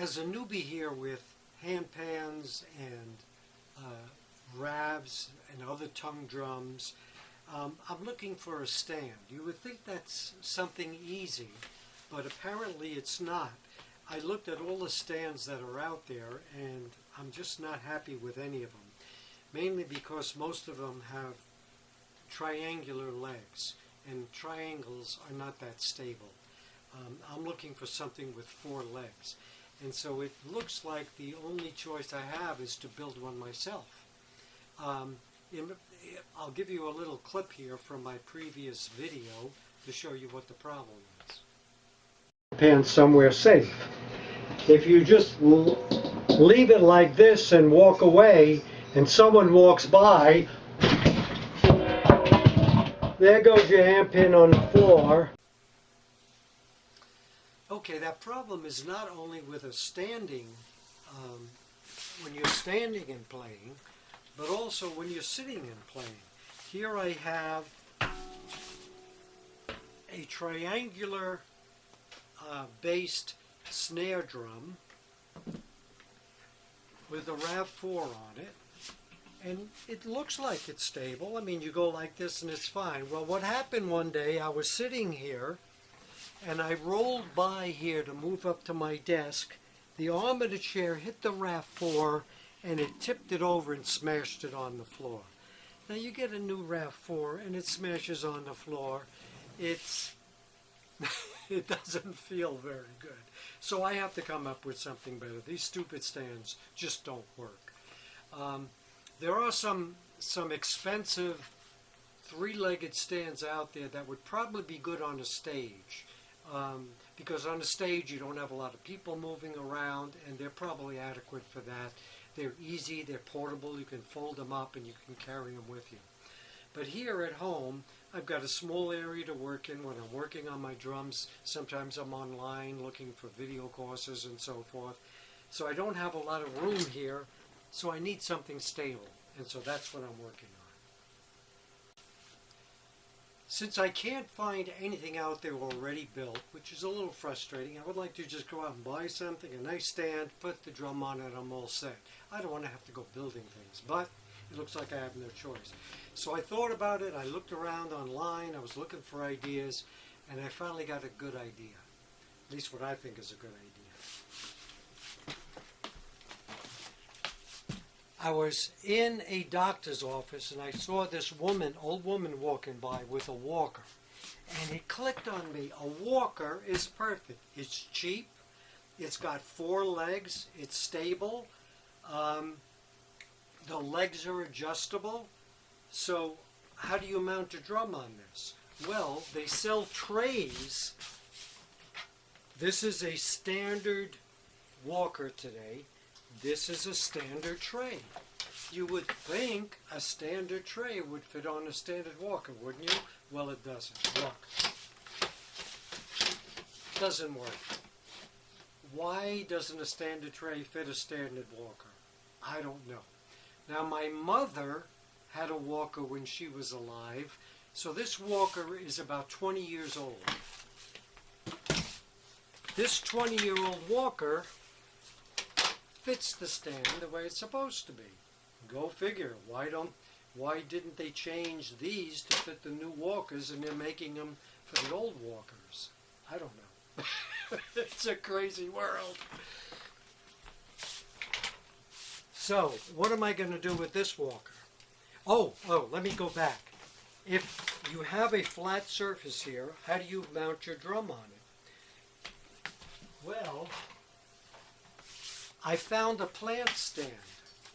As a newbie here with handpans and RAVs and other tongue drums, I'm looking for a stand. You would think that's something easy, but apparently it's not. I looked at all the stands that are out there and I'm just not happy with any of them. Mainly because most of them have triangular legs, and triangles are not that stable. I'm looking for something with 4 legs. And so it looks like the only choice I have is to build one myself. I'll give you a little clip here from my previous video to show you what the problem is. Pan somewhere safe. If you just leave it like this and walk away and someone walks by, there goes your handpin on the floor. Okay, that problem is not only with a standing, when you're standing and playing, but also when you're sitting and playing. Here I have a triangular based snare drum with a RAV4 on it, and it looks like it's stable. I mean, you go like this and it's fine. Well, what happened one day, I was sitting here and I rolled by here to move up to my desk. The arm of the chair hit the RAV4 and it tipped it over and smashed it on the floor. Now you get a new RAV4 and it smashes on the floor. It doesn't feel very good. So I have to come up with something better. These stupid stands just don't work. There are some expensive 3-legged stands out there that would probably be good on a stage. Because on the stage you don't have a lot of people moving around, and they're probably adequate for that. They're easy, they're portable, you can fold them up and you can carry them with you. But here at home, I've got a small area to work in when I'm working on my drums. Sometimes I'm online looking for video courses and so forth. So I don't have a lot of room here, so I need something stable. And so that's what I'm working on. Since I can't find anything out there already built, which is a little frustrating, I would like to just go out and buy something, a nice stand, put the drum on it, and I'm all set. I don't want to have to go building things, but it looks like I have no choice. So I thought about it, I looked around online, I was looking for ideas, and I finally got a good idea. At least what I think is a good idea. I was in a doctor's office and I saw this woman, old woman, walking by with a walker. And it clicked on me. A walker is perfect. It's cheap. It's got 4 legs. It's stable. The legs are adjustable. So how do you mount a drum on this? Well, they sell trays. This is a standard walker today. This is a standard tray. You would think a standard tray would fit on a standard walker, wouldn't you? Well, it doesn't. Look. Doesn't work. Why doesn't a standard tray fit a standard walker? I don't know. Now, my mother had a walker when she was alive, so this walker is about 20 years old. This 20-year-old walker fits the stand the way it's supposed to be. Go figure. Why didn't they change these to fit the new walkers and they're making them for the old walkers? I don't know. It's a crazy world. So, what am I going to do with this walker? Oh, let me go back. If you have a flat surface here, how do you mount your drum on it? Well, I found a plant stand.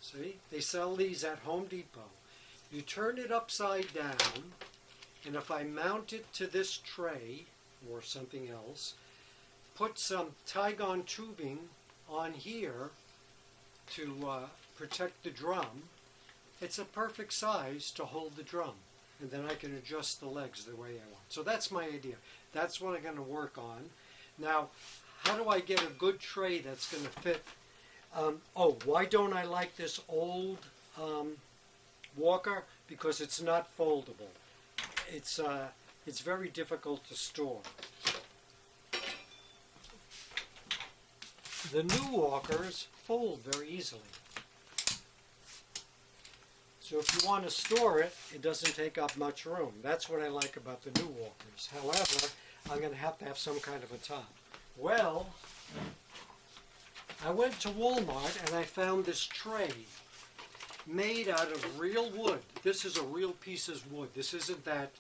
See, they sell these at Home Depot. You turn it upside down, and if I mount it to this tray or something else, put some Tygon tubing on here to protect the drum, it's a perfect size to hold the drum. And then I can adjust the legs the way I want. So that's my idea. That's what I'm going to work on. Now, how do I get a good tray that's going to fit? Why don't I like this old walker? Because it's not foldable. It's very difficult to store. The new walkers fold very easily. So if you want to store it, it doesn't take up much room. That's what I like about the new walkers. However, I'm going to have some kind of a top. Well, I went to Walmart and I found this tray made out of real wood. This is a real piece of wood. This isn't that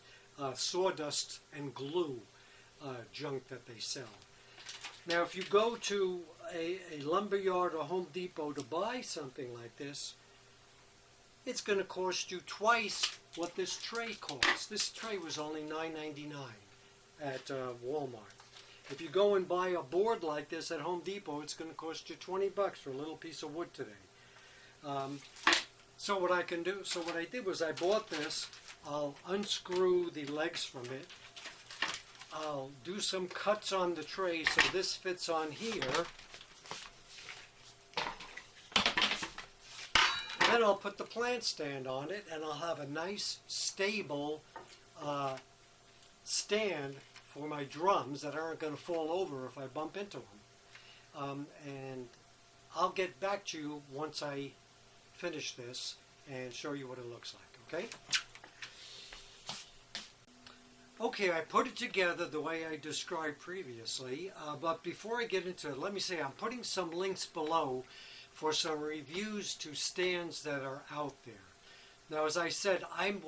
sawdust and glue junk that they sell. Now, if you go to a lumber yard or Home Depot to buy something like this, it's going to cost you twice what this tray costs. This tray was only $9.99 at Walmart. If you go and buy a board like this at Home Depot, it's going to cost you 20 bucks for a little piece of wood today. So what I did was I bought this. I'll unscrew the legs from it. I'll do some cuts on the tray so this fits on here. Then I'll put the plant stand on it, and I'll have a nice stable stand for my drums that aren't going to fall over if I bump into them. And I'll get back to you once I finish this and show you what it looks like, okay? Okay, I put it together the way I described previously, but before I get into it, let me say I'm putting some links below for some reviews to stands that are out there. Now, as I said, I'm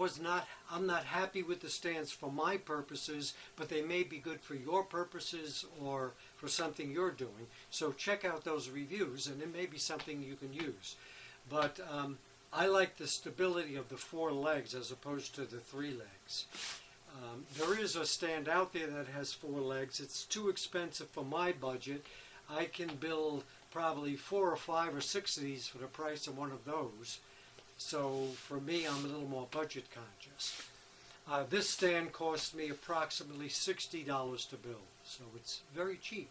not happy with the stands for my purposes, but they may be good for your purposes or for something you're doing. So check out those reviews, and it may be something you can use. But I like the stability of the 4 legs as opposed to the 3 legs. There is a stand out there that has 4 legs. It's too expensive for my budget. I can build probably 4 or 5 or 6 of these for the price of one of those. So for me, I'm a little more budget conscious. This stand cost me approximately $60 to build, so it's very cheap.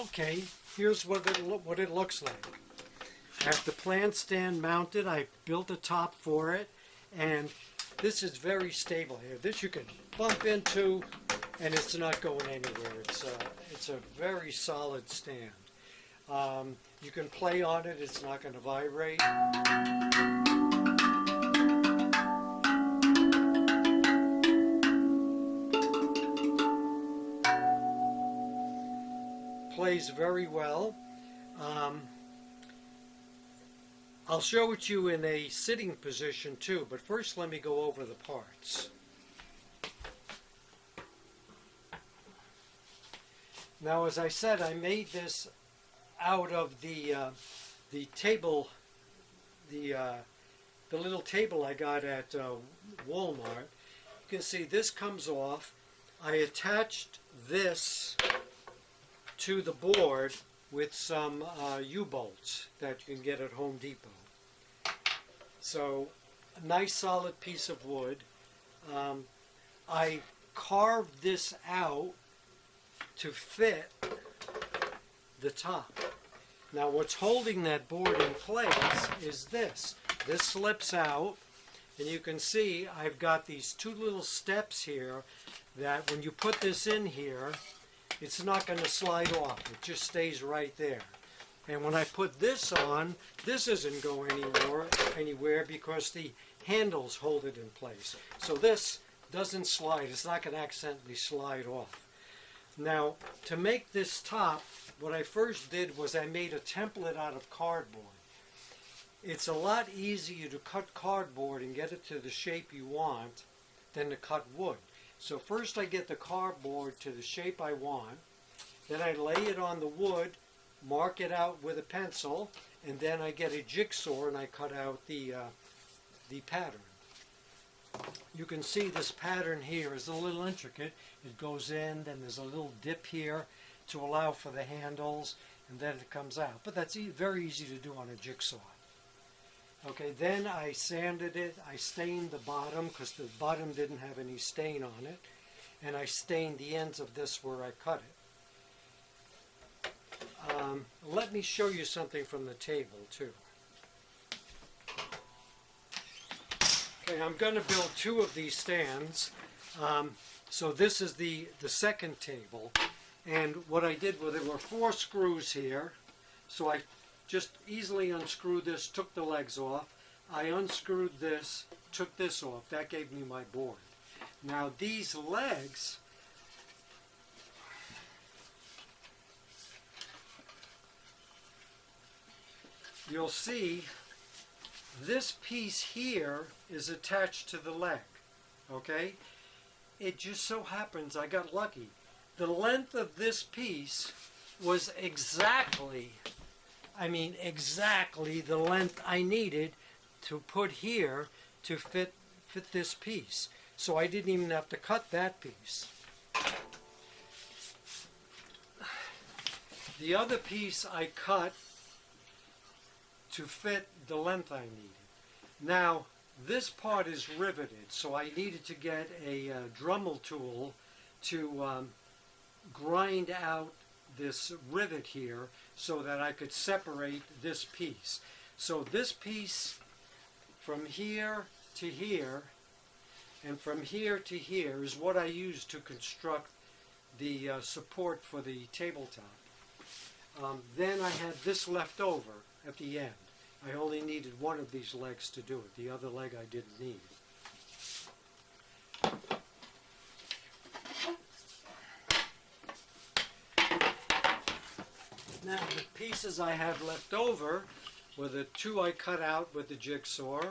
Okay, here's what it looks like. I have the plant stand mounted. I built a top for it, and this is very stable here. This you can bump into, and it's not going anywhere. It's a very solid stand. You can play on it. It's not going to vibrate. Plays very well. I'll show it to you in a sitting position too, but first let me go over the parts. Now, as I said, I made this out of the table, the little table I got at Walmart. You can see this comes off. I attached this to the board with some U-bolts that you can get at Home Depot. So, a nice solid piece of wood. I carved this out to fit the top. Now, what's holding that board in place is this. This slips out, and you can see I've got these 2 little steps here that when you put this in here, it's not going to slide off. It just stays right there. And when I put this on, this isn't going anywhere because the handles hold it in place. So this doesn't slide. It's not going to accidentally slide off. Now, to make this top, what I first did was I made a template out of cardboard. It's a lot easier to cut cardboard and get it to the shape you want than to cut wood. So first I get the cardboard to the shape I want, then I lay it on the wood, mark it out with a pencil, and then I get a jigsaw and I cut out the pattern. You can see this pattern here is a little intricate. It goes in, then there's a little dip here to allow for the handles, and then it comes out. But that's very easy to do on a jigsaw. Okay, then I sanded it. I stained the bottom because the bottom didn't have any stain on it, and I stained the ends of this where I cut it. Let me show you something from the table too. Okay, I'm going to build 2 of these stands. So this is the second table, And what I did was, there were 4 screws here, so I just easily unscrewed this, took the legs off. I unscrewed this, took this off. That gave me my board. Now these legs, you'll see this piece here is attached to the leg, okay? It just so happens I got lucky. The length of this piece was exactly, I mean exactly the length I needed to put here to fit this piece. So I didn't even have to cut that piece. The other piece I cut to fit the length I needed. Now this part is riveted, so I needed to get a Dremel tool to grind out this rivet here so that I could separate this piece. So this piece from here to here and from here to here is what I used to construct the support for the tabletop. Then I had this left over at the end. I only needed one of these legs to do it. The other leg I didn't need. Now the pieces I had left over were the 2 I cut out with the jigsaw,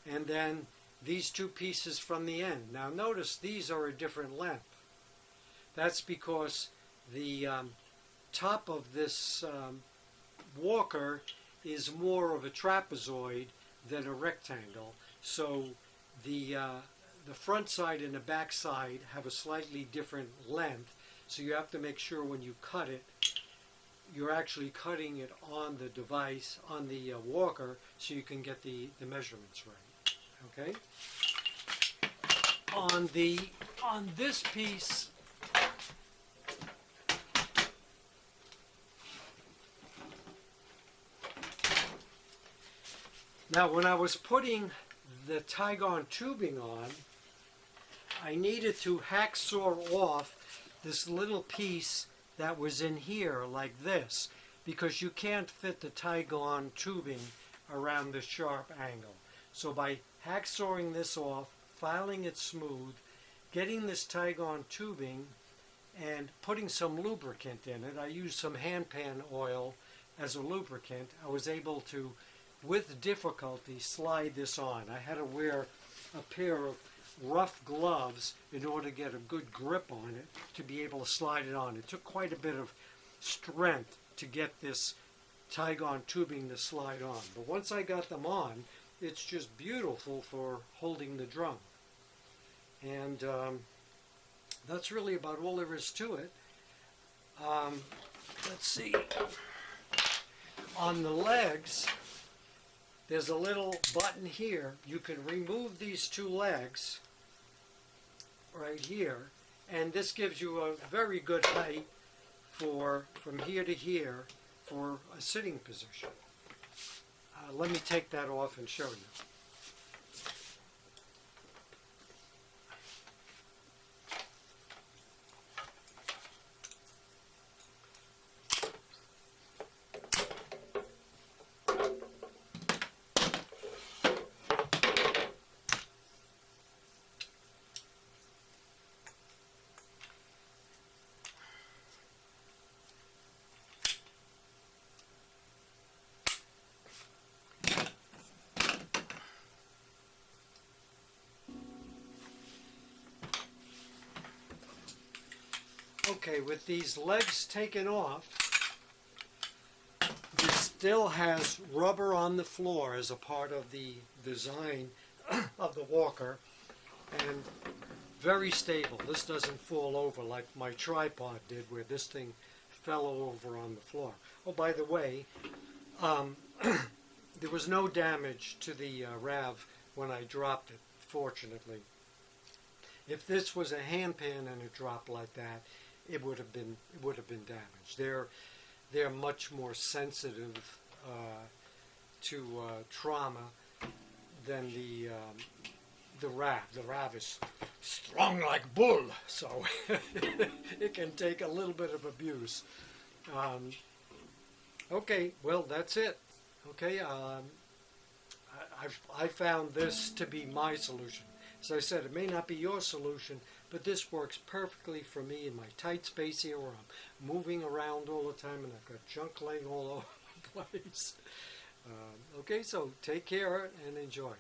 and then these 2 pieces from the end. Now notice these are a different length. That's because the top of this walker is more of a trapezoid than a rectangle. So the front side and the back side have a slightly different length. So you have to make sure when you cut it, you're actually cutting it on the device, on the walker, so you can get the measurements right. Okay? On this piece, now when I was putting the Tygon tubing on, I needed to hacksaw off this little piece that was in here like this, because you can't fit the Tygon tubing around the sharp angle. So by hacksawing this off, filing it smooth, getting this Tygon tubing and putting some lubricant in it, I used some Handpan oil as a lubricant, I was able to, with difficulty, slide this on. I had to wear a pair of rough gloves in order to get a good grip on it to be able to slide it on. It took quite a bit of strength to get this Tygon tubing to slide on. But once I got them on, it's just beautiful for holding the drum. And that's really about all there is to it. Let's see. On the legs, there's a little button here. You can remove these 2 legs right here, and this gives you a very good height for from here to here for a sitting position. Let me take that off and show you. Okay, with these legs taken off, this still has rubber on the floor as a part of the design of the walker, and very stable. This doesn't fall over like my tripod did, where this thing fell over on the floor. Oh, by the way, there was no damage to the RAV when I dropped it, fortunately. If this was a handpan and it dropped like that, it would have been damaged. They're much more sensitive to trauma than the RAV. The RAV is strong like bull, so it can take a little bit of abuse. Okay, well, that's it. Okay, I found this to be my solution. As I said, it may not be your solution, but this works perfectly for me in my tight space here where I'm moving around all the time and I've got junk laying all over the place. Okay, so take care and enjoy.